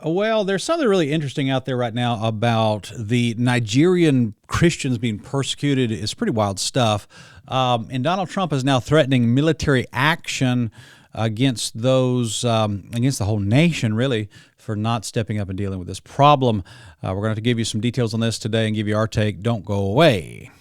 Well, there's something really interesting out there right now about the Nigerian Christians being persecuted. It's pretty wild stuff. And Donald Trump is now threatening military action against against the whole nation, really, for not stepping up and dealing with this problem. We're going to have to give you some details on this today and give you our take. Don't go away.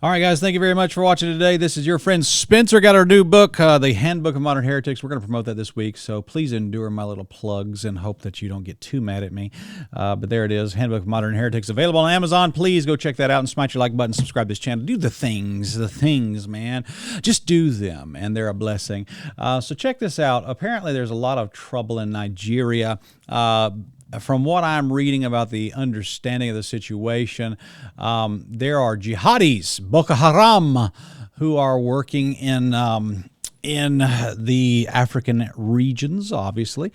All right, guys, thank you very much for watching today. This is your friend Spencer. Got our new book, The Handbook of Modern Heretics. We're going to promote that this week, so please endure my little plugs and hope that you don't get too mad at me. But there it is, Handbook of Modern Heretics, available on Amazon. Please go check that out and smash your like button, subscribe to this channel. Do the things, man. Just do them, and they're a blessing. So check this out. Apparently, there's a lot of trouble in Nigeria. From what I'm reading about the understanding of the situation, there are jihadis, Boko Haram, who are working in the African regions, obviously,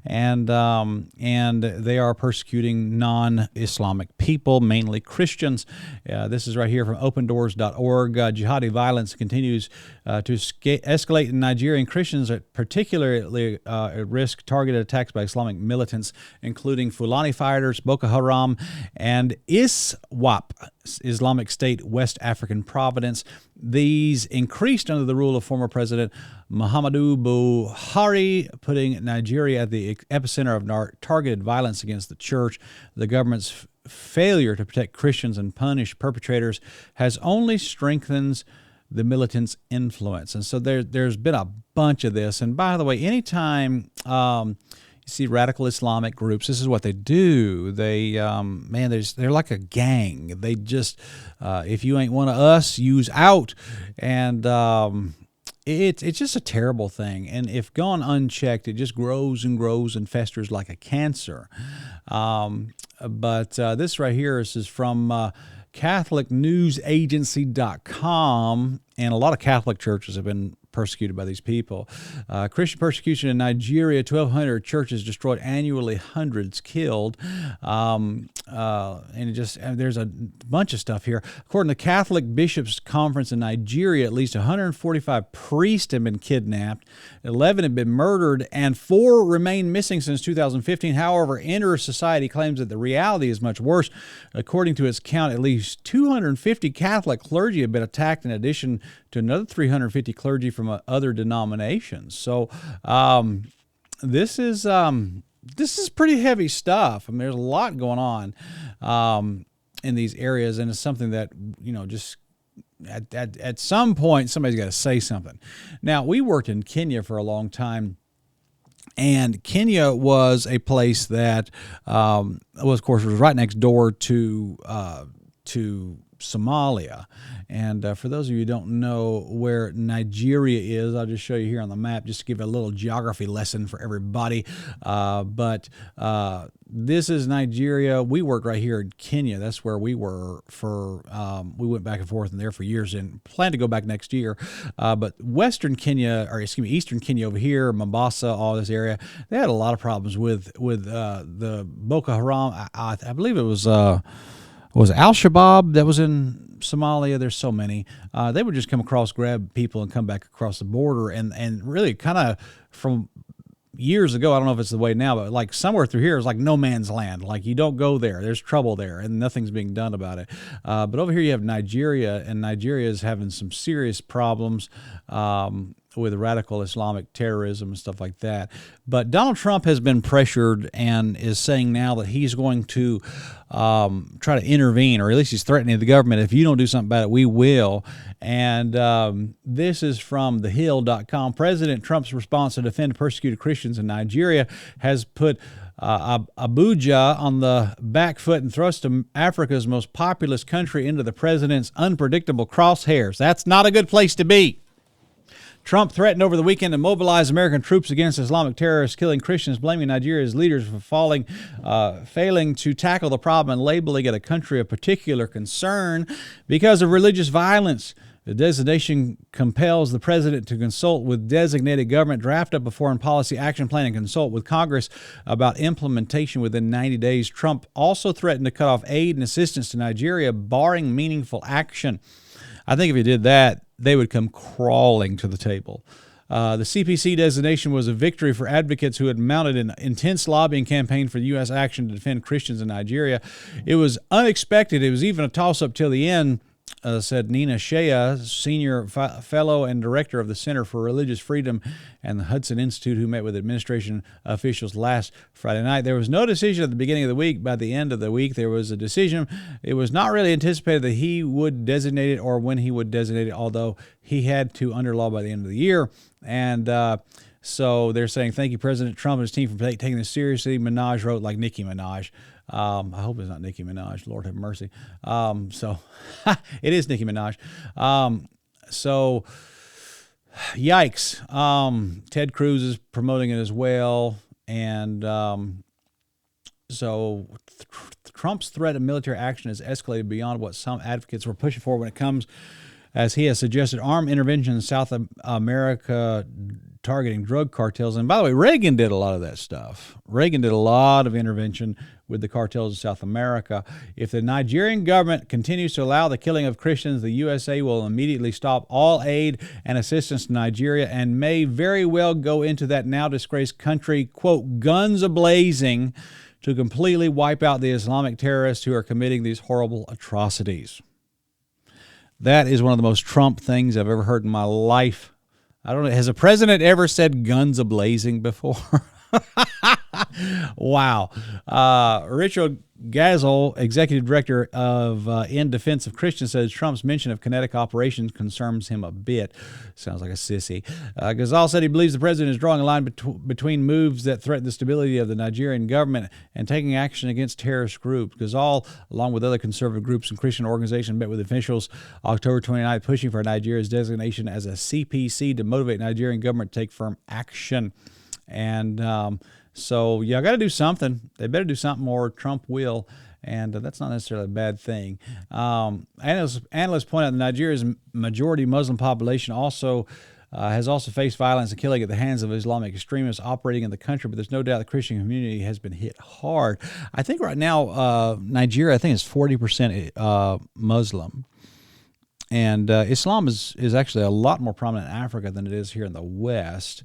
and they are persecuting non-Islamic people, mainly Christians. This is right here from opendoors.org. Jihadi violence continues to escalate in Nigerian Christians, particularly at risk targeted attacks by Islamic militants, including Fulani fighters, Boko Haram, and ISWAP, Islamic State West African Province. These increased under the rule of former President Muhammadu Buhari, putting Nigeria at the epicenter of targeted violence against the church. The government's failure to protect Christians and punish perpetrators has only strengthened the militants' influence. And so there's been a bunch of this. And by the way, anytime you see radical Islamic groups, this is what they do. They, they're like a gang. They just, if you ain't one of us, use out. And it's just a terrible thing. And if gone unchecked, it just grows and grows and festers like a cancer. But this right here, this is from CatholicNewsAgency.com, and a lot of Catholic churches have been persecuted by these people. Christian persecution in Nigeria, 1,200 churches destroyed annually, hundreds killed. And there's a bunch of stuff here. According to the Catholic Bishops' Conference in Nigeria, at least 145 priests have been kidnapped, 11 have been murdered, and 4 remain missing since 2015. However, Inner Society claims that the reality is much worse. According to its count, at least 250 Catholic clergy have been attacked, in addition to another 350 clergy from other denominations. So this is pretty heavy stuff. I mean, there's a lot going on in these areas, and it's something that, just at some point somebody's got to say something. Now, we worked in Kenya for a long time, and Kenya was a place that of course, was right next door to Somalia. And for those of you who don't know where Nigeria is, I'll just show you here on the map, just to give a little geography lesson for everybody. But this is Nigeria. We worked right here in Kenya. That's where we were we went back and forth in there for years and plan to go back next year. But Eastern Kenya over here, Mombasa, all this area, they had a lot of problems with the Boko Haram. I believe it was Al-Shabaab that was in Somalia. There's so many. They would just come across, grab people, and come back across the border. And really kind of from years ago, I don't know if it's the way now, but like somewhere through here is like no man's land. Like you don't go there. There's trouble there, and nothing's being done about it. But over here you have Nigeria, and Nigeria is having some serious problems with radical Islamic terrorism and stuff like that. But Donald Trump has been pressured and is saying now that he's going to try to intervene, or at least he's threatening the government. If you don't do something about it, we will. And this is from thehill.com. President Trump's response to defend persecuted Christians in Nigeria has put Abuja on the back foot and thrust Africa's most populous country into the president's unpredictable crosshairs. That's not a good place to be. Trump threatened over the weekend to mobilize American troops against Islamic terrorists killing Christians, blaming Nigeria's leaders for failing to tackle the problem and labeling it a country of particular concern because of religious violence. The designation compels the president to consult with designated government, draft up a foreign policy action plan, and consult with Congress about implementation within 90 days. Trump also threatened to cut off aid and assistance to Nigeria, barring meaningful action. I think if he did that, they would come crawling to the table. The CPC designation was a victory for advocates who had mounted an intense lobbying campaign for U.S. action to defend Christians in Nigeria. It was unexpected. It was even a toss-up till the end, said Nina Shea, senior fellow and director of the Center for Religious Freedom and the Hudson Institute, who met with administration officials last Friday night. There was no decision at the beginning of the week. By the end of the week, there was a decision. It was not really anticipated that he would designate it or when he would designate it, although he had to under law by the end of the year. And so they're saying, thank you, President Trump and his team, for taking this seriously. Minaj wrote like Nicki Minaj. I hope it's not Nicki Minaj. Lord have mercy. So it is Nicki Minaj. So yikes. Ted Cruz is promoting it as well. And so Trump's threat of military action has escalated beyond what some advocates were pushing for when it comes, as he has suggested, armed intervention in South America targeting drug cartels. And by the way, Reagan did a lot of that stuff. Reagan did a lot of intervention with the cartels in South America. If the Nigerian government continues to allow the killing of Christians, the USA will immediately stop all aid and assistance to Nigeria and may very well go into that now disgraced country, quote, guns a-blazing, to completely wipe out the Islamic terrorists who are committing these horrible atrocities. That is one of the most Trump things I've ever heard in my life. I don't know. Has a president ever said guns a-blazing before? Wow. Richard Gazel, executive director of In Defense of Christians, says Trump's mention of kinetic operations concerns him a bit. Sounds like a sissy. Gazel said he believes the president is drawing a line between moves that threaten the stability of the Nigerian government and taking action against terrorist groups. Gazel, along with other conservative groups and Christian organizations, met with officials October 29th, pushing for Nigeria's designation as a CPC to motivate Nigerian government to take firm action. And so y'all got to do something. They better do something, or Trump will, and that's not necessarily a bad thing. Analysts point out that Nigeria's majority Muslim population has also faced violence and killing at the hands of Islamic extremists operating in the country, but there's no doubt the Christian community has been hit hard. I think right now Nigeria, I think it's 40% Muslim. And Islam is actually a lot more prominent in Africa than it is here in the West.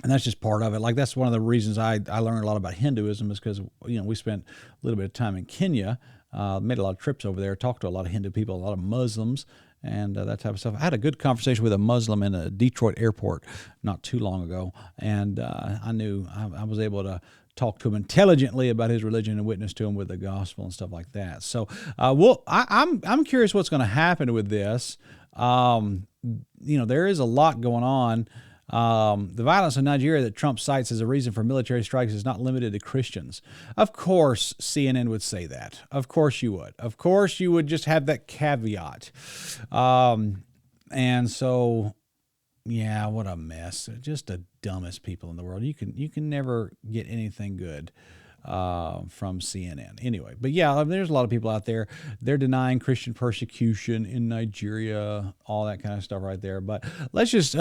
And that's just part of it. Like, that's one of the reasons I learned a lot about Hinduism, is because, we spent a little bit of time in Kenya, made a lot of trips over there, talked to a lot of Hindu people, a lot of Muslims, and that type of stuff. I had a good conversation with a Muslim in a Detroit airport not too long ago, and I knew I was able to talk to him intelligently about his religion and witness to him with the gospel and stuff like that. So, I'm curious what's going to happen with this. There is a lot going on. The violence in Nigeria that Trump cites as a reason for military strikes is not limited to Christians. Of course, CNN would say that. Of course you would. Of course you would just have that caveat. And so, yeah, what a mess. Just the dumbest people in the world. You can never get anything good from CNN. Anyway, but yeah, there's a lot of people out there. They're denying Christian persecution in Nigeria, all that kind of stuff right there. But let's just...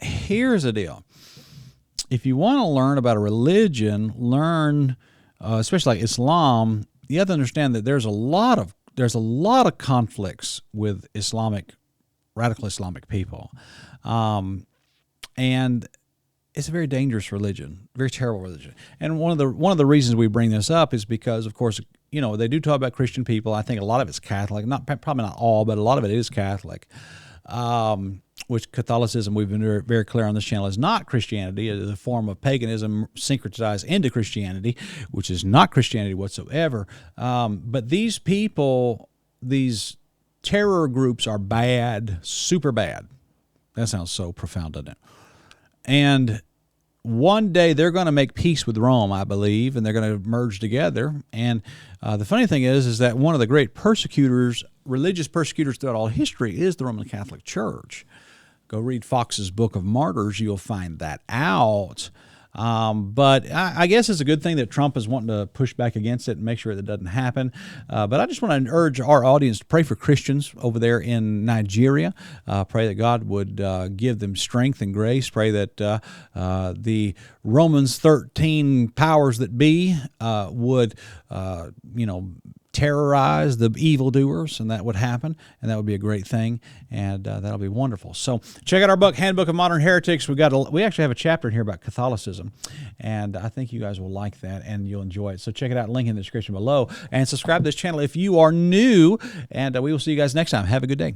here's the deal. If you want to learn about a religion, especially like Islam, you have to understand that there's a lot of conflicts with radical Islamic people, and it's a very dangerous religion, very terrible religion. And one of the reasons we bring this up is because, of course, they do talk about Christian people. I think a lot of it's Catholic, probably not all, but a lot of it is Catholic. Which Catholicism, we've been very, very clear on this channel, is not Christianity. It is a form of paganism syncretized into Christianity, which is not Christianity whatsoever. But these people, these terror groups, are bad, super bad. That sounds so profound, doesn't it? And one day they're going to make peace with Rome, I believe, and they're going to merge together. And the funny thing is that one of the great religious persecutors throughout all history is the Roman Catholic Church. Go read Fox's Book of Martyrs. You'll find that out. But I guess it's a good thing that Trump is wanting to push back against it and make sure that doesn't happen. But I just want to urge our audience to pray for Christians over there in Nigeria. Pray that God would give them strength and grace. Pray that the Romans 13 powers that be would, terrorize the evildoers, and that would happen, and that would be a great thing, and that'll be wonderful. So check out our book, Handbook of Modern Heretics. We actually have a chapter in here about Catholicism, and I think you guys will like that, and you'll enjoy it. So check it out, link in the description below, and subscribe to this channel if you are new, and we will see you guys next time. Have a good day.